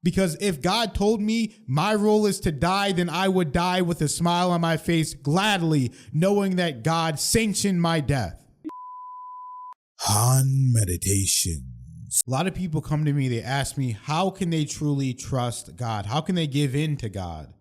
Because if God told me my role is to die, then I would die with a smile on my face gladly, knowing that God sanctioned my death. Han Meditations. A lot of people come to me, they ask me, how can they truly trust God? How can they give in to God?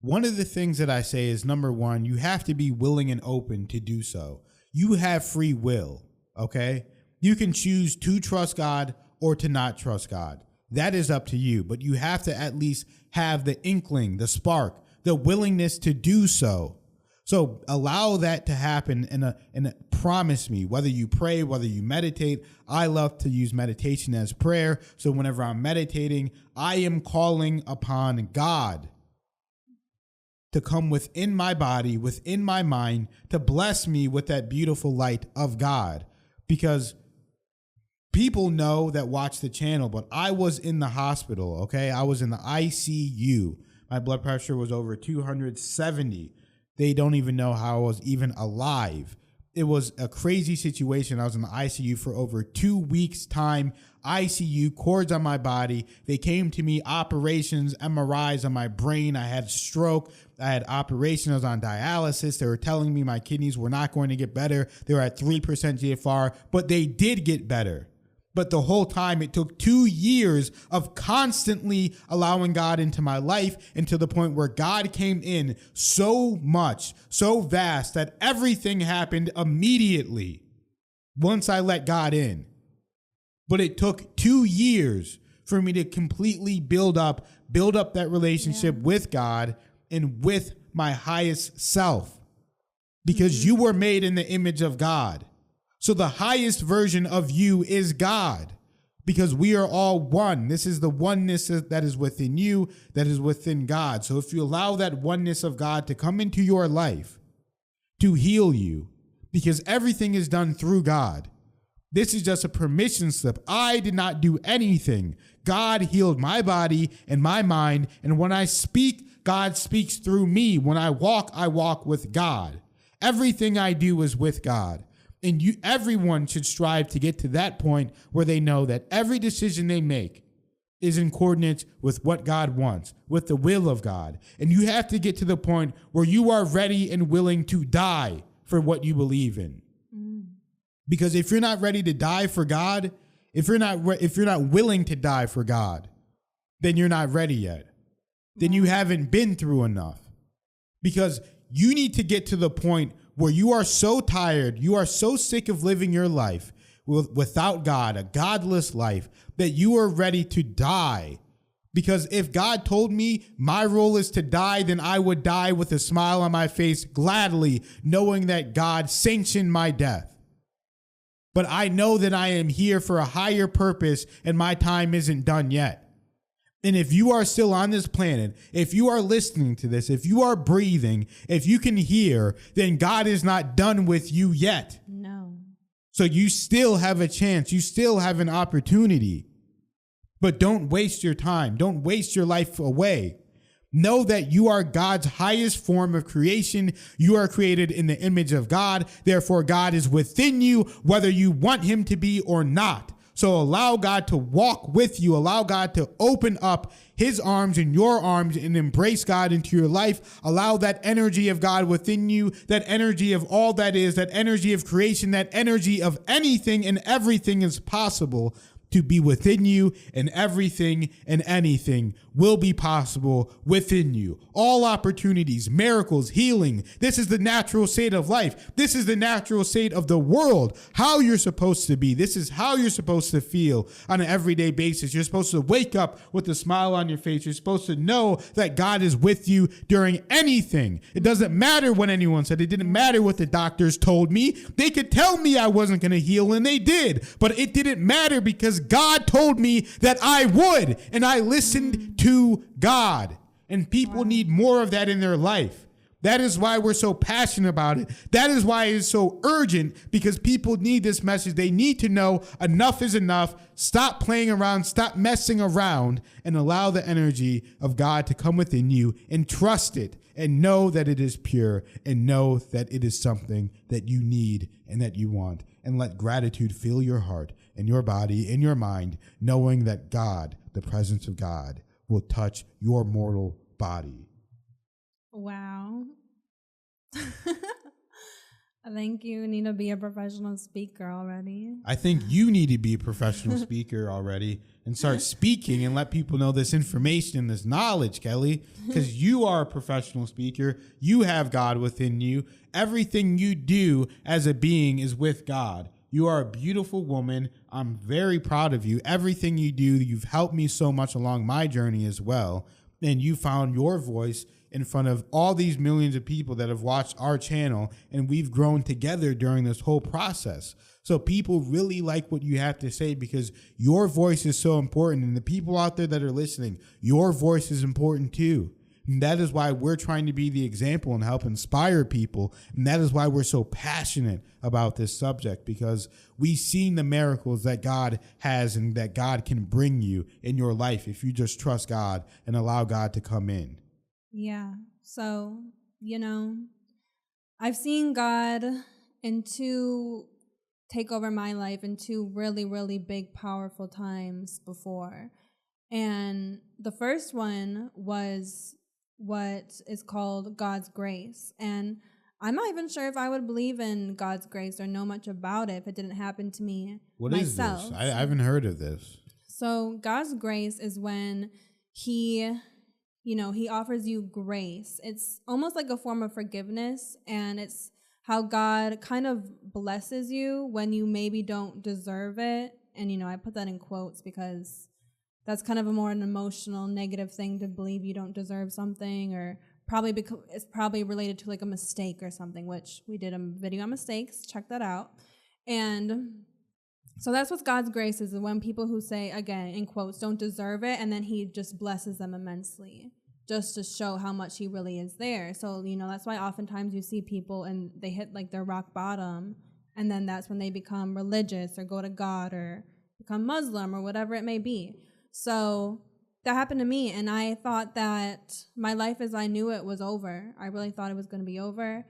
One of the things that I say is, number one, you have to be willing and open to do so. You have free will, okay? You can choose to trust God or to not trust God. That is up to you, but you have to at least have the inkling, the spark, the willingness to do so. So allow that to happen and promise me, whether you pray, whether you meditate. I love to use meditation as prayer. So whenever I'm meditating, I am calling upon God to come within my body, within my mind, to bless me with that beautiful light of God. Because people know that watch the channel, but I was in the hospital, okay? I was in the ICU. My blood pressure was over 270. They don't even know how I was even alive. It was a crazy situation. I was in the ICU for over 2 weeks' time. ICU, cords on my body. They came to me, operations, MRIs on my brain. I had stroke. I had operations. I was on dialysis. They were telling me my kidneys were not going to get better. They were at 3% GFR, but they did get better. But the whole time, it took 2 years of constantly allowing God into my life, and to the point where God came in so much, so vast, that everything happened immediately once I let God in. But it took 2 years for me to completely build up that relationship with God and with my highest self, because you were made in the image of God. So the highest version of you is God, because we are all one. This is the oneness that is within you, that is within God. So if you allow that oneness of God to come into your life, to heal you, because everything is done through God. This is just a permission slip. I did not do anything. God healed my body and my mind. And when I speak, God speaks through me. When I walk with God. Everything I do is with God. And everyone should strive to get to that point where they know that every decision they make is in coordinates with what God wants, with the will of God. And you have to get to the point where you are ready and willing to die for what you believe in. Because if you're not ready to die for God, if you're not willing to die for God, then you're not ready yet. Then you haven't been through enough. Because you need to get to the point where you are so tired, you are so sick of living your life without God, a godless life, that you are ready to die. Because if God told me my role is to die, then I would die with a smile on my face gladly, knowing that God sanctioned my death. But I know that I am here for a higher purpose, and my time isn't done yet. And if you are still on this planet, if you are listening to this, if you are breathing, if you can hear, then God is not done with you yet. No. So you still have a chance. You still have an opportunity. But don't waste your time. Don't waste your life away. Know that you are God's highest form of creation. You are created in the image of God. Therefore, God is within you, whether you want him to be or not. So allow God to walk with you. Allow God to open up his arms and your arms and embrace God into your life. Allow that energy of God within you, that energy of all that is, that energy of creation, that energy of anything and everything is possible to be within you, and everything and anything will be possible within you. All opportunities, miracles, healing. This is the natural state of life. This is the natural state of the world, how you're supposed to be. This is how you're supposed to feel on an everyday basis. You're supposed to wake up with a smile on your face. You're supposed to know that God is with you during anything. It doesn't matter what anyone said. It didn't matter what the doctors told me. They could tell me I wasn't going to heal, and they did. But it didn't matter, because God told me that I would, and I listened to God. And people need more of that in their life. That is why we're so passionate about it. That is why it's so urgent, because people need this message. They need to know enough is enough. Stop playing around, stop messing around, and allow the energy of God to come within you, and trust it, and know that it is pure, and know that it is something that you need and that you want. And let gratitude fill your heart and your body and your mind, knowing that God the presence of God will touch your mortal body. Wow. I think you need to be a professional speaker already. I think you need to be a professional speaker already and start speaking and let people know this information and this knowledge, Kelly, because you are a professional speaker. You have God within you. Everything you do as a being is with God. You are a beautiful woman. I'm very proud of you. Everything you do, you've helped me so much along my journey as well. And you found your voice in front of all these millions of people that have watched our channel, and we've grown together during this whole process. So people really like what you have to say because your voice is so important. And the people out there that are listening, your voice is important too. And that is why we're trying to be the example and help inspire people. And that is why we're so passionate about this subject, because we've seen the miracles that God has and that God can bring you in your life if you just trust God and allow God to come in. Yeah. So, I've seen God take over my life in two really, really big, powerful times before. And the first one was what is called God's grace. And I'm not even sure if I would believe in God's grace or know much about it if it didn't happen to me myself. What is this? I haven't heard of this. So God's grace is when he offers you grace. It's almost like a form of forgiveness, and it's how God kind of blesses you when you maybe don't deserve it. And, I put that in quotes because that's kind of an emotional, negative thing to believe you don't deserve something, or probably because it's probably related to like a mistake or something, which we did a video on mistakes. Check that out. And so that's what God's grace is when people who say, again, in quotes, don't deserve it, and then he just blesses them immensely just to show how much he really is there. So, that's why oftentimes you see people and they hit like their rock bottom, and then that's when they become religious or go to God or become Muslim or whatever it may be. So that happened to me, and I thought that my life as I knew it was over. I really thought it was going to be over,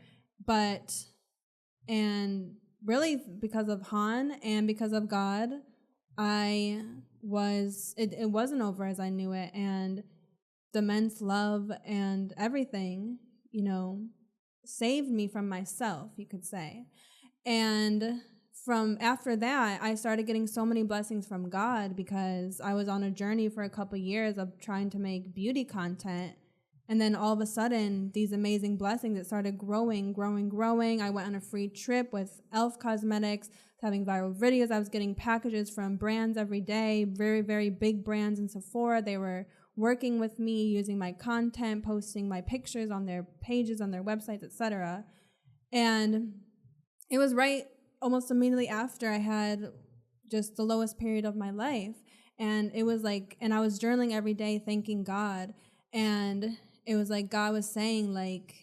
and really because of Han and because of God, it wasn't over as I knew it. And the immense love and everything, saved me from myself, you could say. And from after that, I started getting so many blessings from God because I was on a journey for a couple of years of trying to make beauty content. And then all of a sudden, these amazing blessings, it started growing. I went on a free trip with e.l.f. Cosmetics, having viral videos. I was getting packages from brands every day, very, very big brands in Sephora. They were working with me, using my content, posting my pictures on their pages, on their websites, etc. And it was right almost immediately after I had just the lowest period of my life. And it was like, and I was journaling every day, thanking God. And it was like God was saying, like,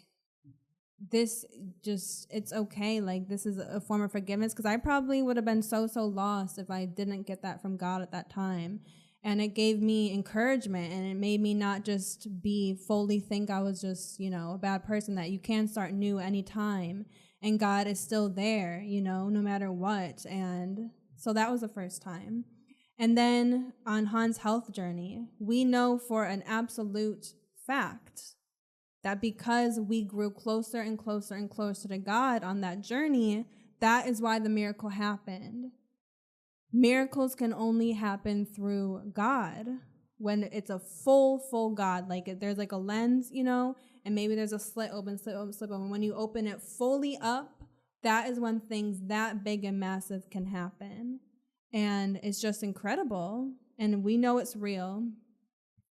it's okay. Like, this is a form of forgiveness. Because I probably would have been so lost if I didn't get that from God at that time. And it gave me encouragement, and it made me not just fully think I was just, a bad person, that you can start new anytime. And God is still there, no matter what. And so that was the first time. And then on Han's health journey, we know for an absolute fact that because we grew closer and closer and closer to God on that journey, that is why the miracle happened. Miracles can only happen through God when it's a full God. Like there's like a lens, and maybe there's a slit open. When you open it fully up, that is when things that big and massive can happen. And it's just incredible. And we know it's real.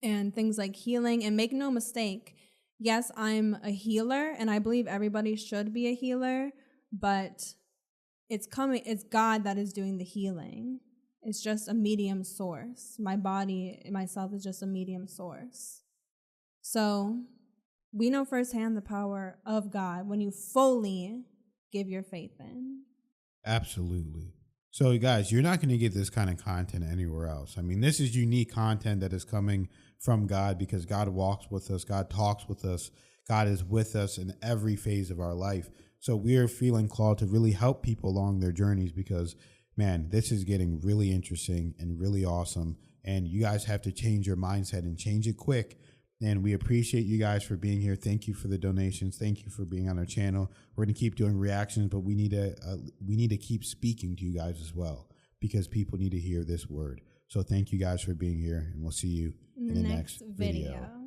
And things like healing, and make no mistake, yes, I'm a healer, and I believe everybody should be a healer, but it's God that is doing the healing. It's just a medium source. My body, myself, is just a medium source. So we know firsthand the power of God when you fully give your faith in. Absolutely. So guys, you're not going to get this kind of content anywhere else. I mean, this is unique content that is coming from God because God walks with us. God talks with us. God is with us in every phase of our life. So we are feeling called to really help people along their journeys because, man, this is getting really interesting and really awesome. And you guys have to change your mindset and change it quick. And we appreciate you guys for being here. Thank you for the donations. Thank you for being on our channel. We're going to keep doing reactions, but we need to keep speaking to you guys as well, because people need to hear this word. So thank you guys for being here, and we'll see you in the next video.